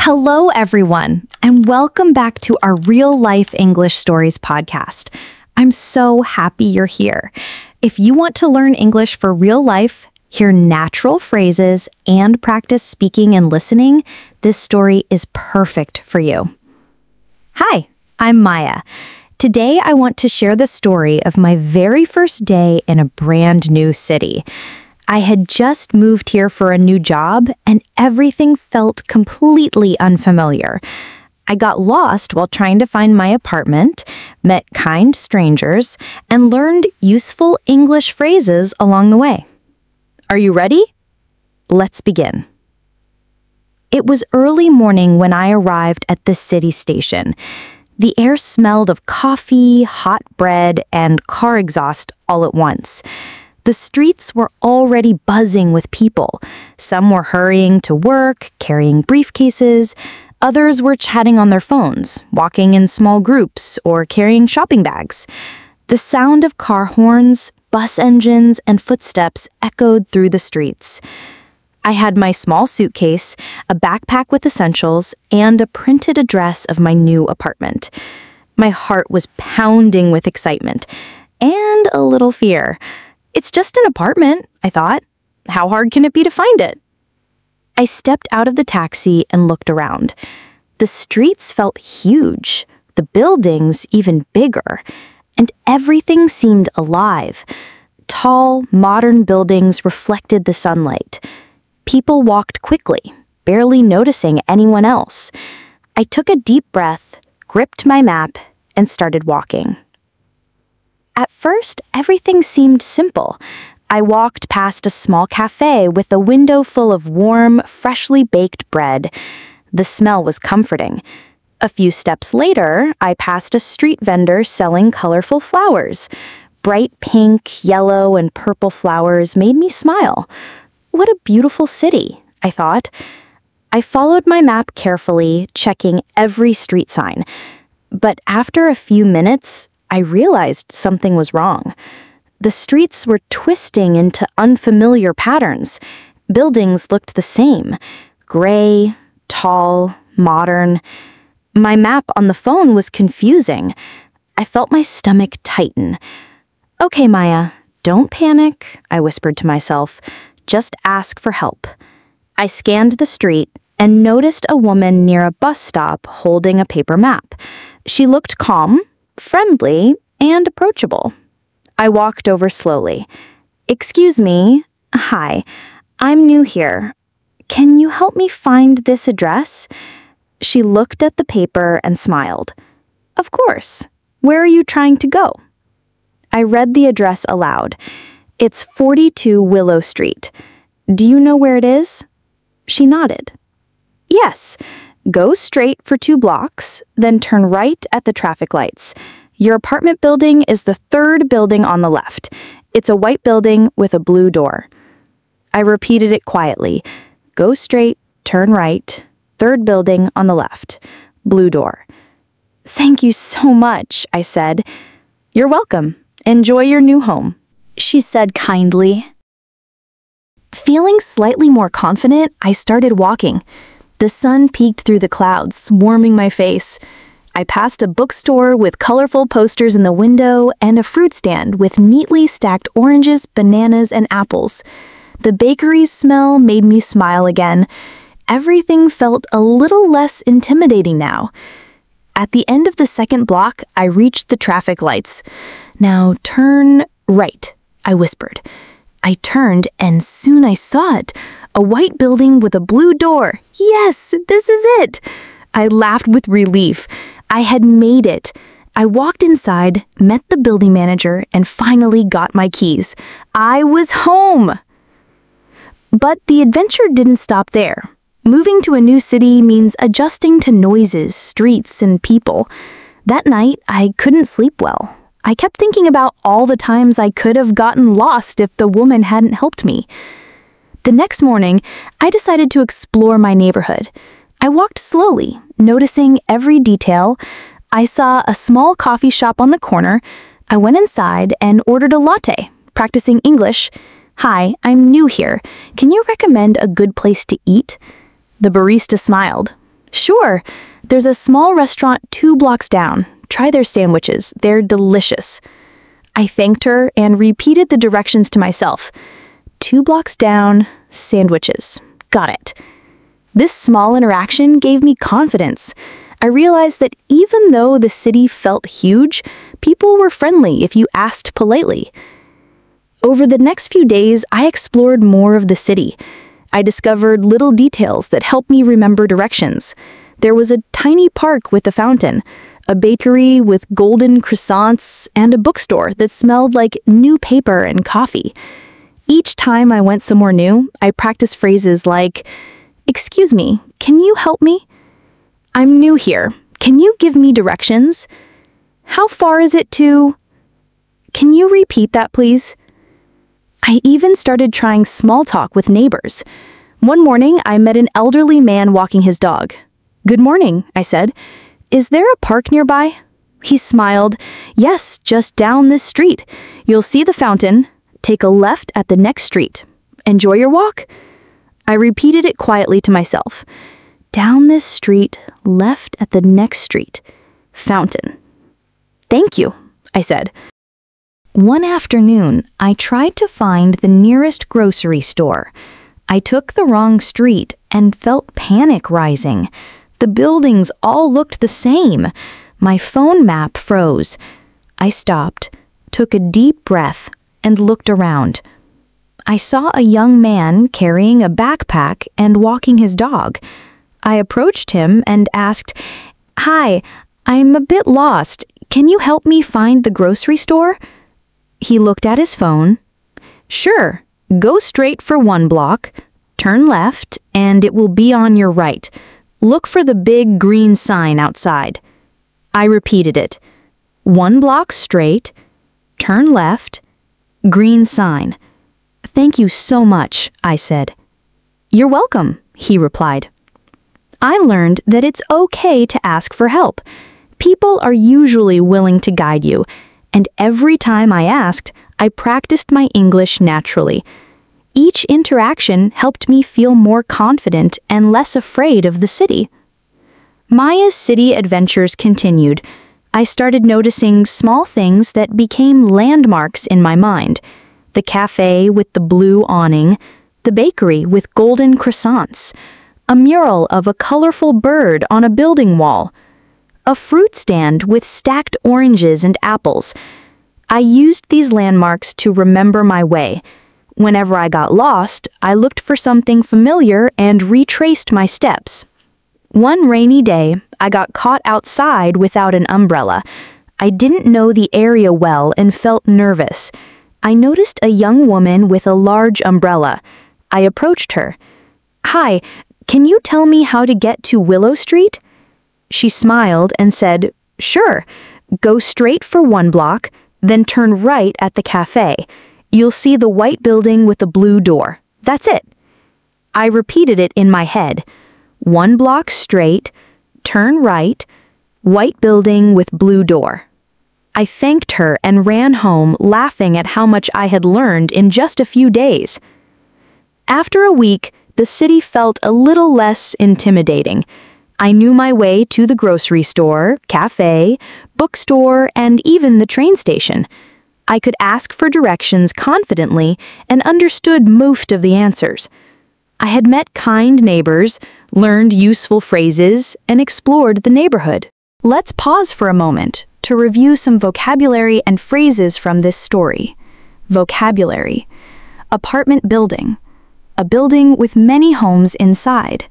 Hello, everyone, and welcome back to our Real Life English Stories podcast. I'm so happy you're here. If you want to learn English for real life, hear natural phrases, and practice speaking and listening, this story is perfect for you. Hi, I'm Maya. Today, I want to share the story of my very first day in a brand new city. I had just moved here for a new job, and everything felt completely unfamiliar. I got lost while trying to find my apartment, met kind strangers, and learned useful English phrases along the way. Are you ready? Let's begin. It was early morning when I arrived at the city station. The air smelled of coffee, hot bread, and car exhaust all at once. The streets were already buzzing with people. Some were hurrying to work, carrying briefcases. Others were chatting on their phones, walking in small groups, or carrying shopping bags. The sound of car horns, bus engines, and footsteps echoed through the streets. I had my small suitcase, a backpack with essentials, and a printed address of my new apartment. My heart was pounding with excitement and a little fear. It's just an apartment, I thought. How hard can it be to find it? I stepped out of the taxi and looked around. The streets felt huge, the buildings even bigger, and everything seemed alive. Tall, modern buildings reflected the sunlight. People walked quickly, barely noticing anyone else. I took a deep breath, gripped my map, and started walking. At first, everything seemed simple. I walked past a small cafe with a window full of warm, freshly baked bread. The smell was comforting. A few steps later, I passed a street vendor selling colorful flowers. Bright pink, yellow, and purple flowers made me smile. What a beautiful city, I thought. I followed my map carefully, checking every street sign. But after a few minutes, I realized something was wrong. The streets were twisting into unfamiliar patterns. Buildings looked the same, gray, tall, modern. My map on the phone was confusing. I felt my stomach tighten. "Okay, Maya, don't panic," I whispered to myself. "Just ask for help." I scanned the street and noticed a woman near a bus stop holding a paper map. She looked calm, friendly, and approachable. I walked over slowly. "Excuse me. Hi, I'm new here. Can you help me find this address?" She looked at the paper and smiled. "Of course. Where are you trying to go?" I read the address aloud. "It's 42 Willow Street. Do you know where it is?" She nodded. "Yes. Go straight for 2 blocks, then turn right at the traffic lights. Your apartment building is the 3rd building on the left. It's a white building with a blue door." I repeated it quietly. "Go straight, turn right, 3rd building on the left, blue door." "Thank you so much," I said. "You're welcome. Enjoy your new home," she said kindly. Feeling slightly more confident, I started walking. The sun peeked through the clouds, warming my face. I passed a bookstore with colorful posters in the window and a fruit stand with neatly stacked oranges, bananas, and apples. The bakery's smell made me smile again. Everything felt a little less intimidating now. At the end of the 2nd block, I reached the traffic lights. "Now turn right," I whispered. I turned, and soon I saw it. A white building with a blue door. Yes, this is it! I laughed with relief. I had made it. I walked inside, met the building manager, and finally got my keys. I was home! But the adventure didn't stop there. Moving to a new city means adjusting to noises, streets, and people. That night, I couldn't sleep well. I kept thinking about all the times I could have gotten lost if the woman hadn't helped me. The next morning, I decided to explore my neighborhood. I walked slowly, noticing every detail. I saw a small coffee shop on the corner. I went inside and ordered a latte, practicing English. "Hi, I'm new here. Can you recommend a good place to eat?" The barista smiled. Sure, there's a small restaurant 2 blocks down. Try their sandwiches, they're delicious. I thanked her and repeated the directions to myself. 2 blocks down, sandwiches. Got it. This small interaction gave me confidence. I realized that even though the city felt huge, people were friendly if you asked politely. Over the next few days, I explored more of the city. I discovered little details that helped me remember directions. There was a tiny park with a fountain, a bakery with golden croissants, and a bookstore that smelled like new paper and coffee. Each time I went somewhere new, I practiced phrases like, "Excuse me, can you help me? I'm new here. Can you give me directions? How far is it to? Can you repeat that, please?" I even started trying small talk with neighbors. One morning, I met an elderly man walking his dog. "Good morning," I said. "Is there a park nearby?" He smiled. "Yes, just down this street. You'll see the fountain. Take a left at the next street. Enjoy your walk." I repeated it quietly to myself. Down this street, left at the next street. Fountain. "Thank you," I said. One afternoon, I tried to find the nearest grocery store. I took the wrong street and felt panic rising. The buildings all looked the same. My phone map froze. I stopped, took a deep breath, and looked around. I saw a young man carrying a backpack and walking his dog. I approached him and asked, "Hi, I'm a bit lost. Can you help me find the grocery store?" He looked at his phone. "Sure, go straight for 1 block, turn left, and it will be on your right. Look for the big green sign outside." I repeated it. 1 block straight, turn left, green sign. "Thank you so much," I said. "You're welcome," he replied. I learned that it's okay to ask for help. People are usually willing to guide you, and every time I asked, I practiced my English naturally. Each interaction helped me feel more confident and less afraid of the city. Maya's city adventures continued. I started noticing small things that became landmarks in my mind. The cafe with the blue awning, the bakery with golden croissants, a mural of a colorful bird on a building wall, a fruit stand with stacked oranges and apples. I used these landmarks to remember my way. Whenever I got lost, I looked for something familiar and retraced my steps. One rainy day, I got caught outside without an umbrella. I didn't know the area well and felt nervous. I noticed a young woman with a large umbrella. I approached her. "Hi, can you tell me how to get to Willow Street?" She smiled and said, "Sure, go straight for 1 block, then turn right at the cafe. You'll see the white building with the blue door. That's it." I repeated it in my head. 1 block straight, turn right, white building with blue door. I thanked her and ran home laughing at how much I had learned in just a few days. After a week, the city felt a little less intimidating. I knew my way to the grocery store, cafe, bookstore, and even the train station. I could ask for directions confidently and understood most of the answers. I had met kind neighbors, learned useful phrases, and explored the neighborhood. Let's pause for a moment to review some vocabulary and phrases from this story. Vocabulary: apartment building, a building with many homes inside.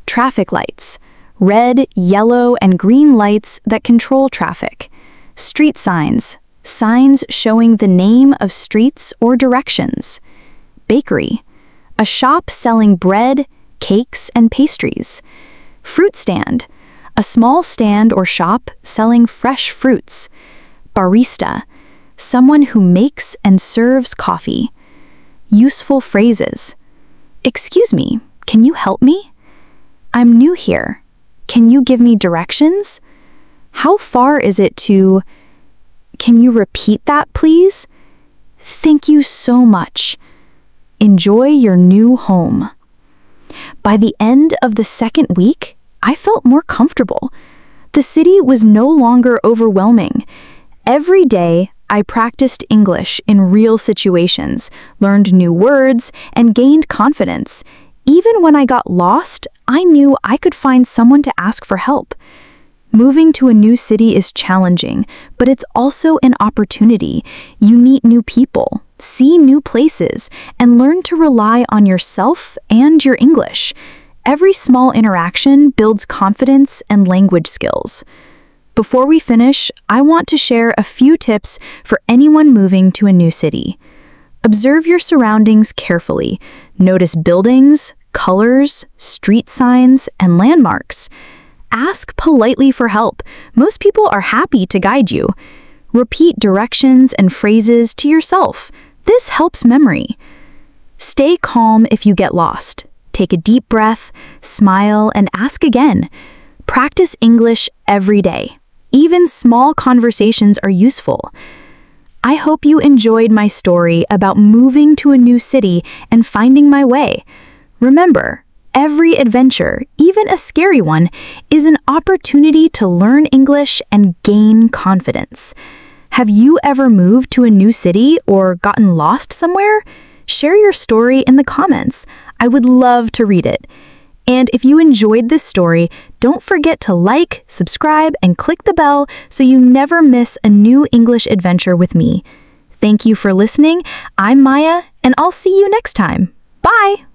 Traffic lights: red, yellow, and green lights that control traffic. Street signs: signs showing the name of streets or directions. Bakery: a shop selling bread, cakes, and pastries. Fruit stand: a small stand or shop selling fresh fruits. Barista: someone who makes and serves coffee. Useful phrases: "Excuse me, can you help me? I'm new here. Can you give me directions? How far is it to? Can you repeat that, please? Thank you so much. Enjoy your new home." By the end of the second week, I felt more comfortable. The city was no longer overwhelming. Every day, I practiced English in real situations, learned new words, and gained confidence. Even when I got lost, I knew I could find someone to ask for help. Moving to a new city is challenging, but it's also an opportunity. You meet new people, see new places, and learn to rely on yourself and your English. Every small interaction builds confidence and language skills. Before we finish, I want to share a few tips for anyone moving to a new city. Observe your surroundings carefully. Notice buildings, colors, street signs, and landmarks. Ask politely for help. Most people are happy to guide you. Repeat directions and phrases to yourself. This helps memory. Stay calm if you get lost. Take a deep breath, smile, and ask again. Practice English every day. Even small conversations are useful. I hope you enjoyed my story about moving to a new city and finding my way. Remember, every adventure, even a scary one, is an opportunity to learn English and gain confidence. Have you ever moved to a new city or gotten lost somewhere? Share your story in the comments. I would love to read it. And if you enjoyed this story, don't forget to like, subscribe, and click the bell so you never miss a new English adventure with me. Thank you for listening. I'm Maya, and I'll see you next time. Bye!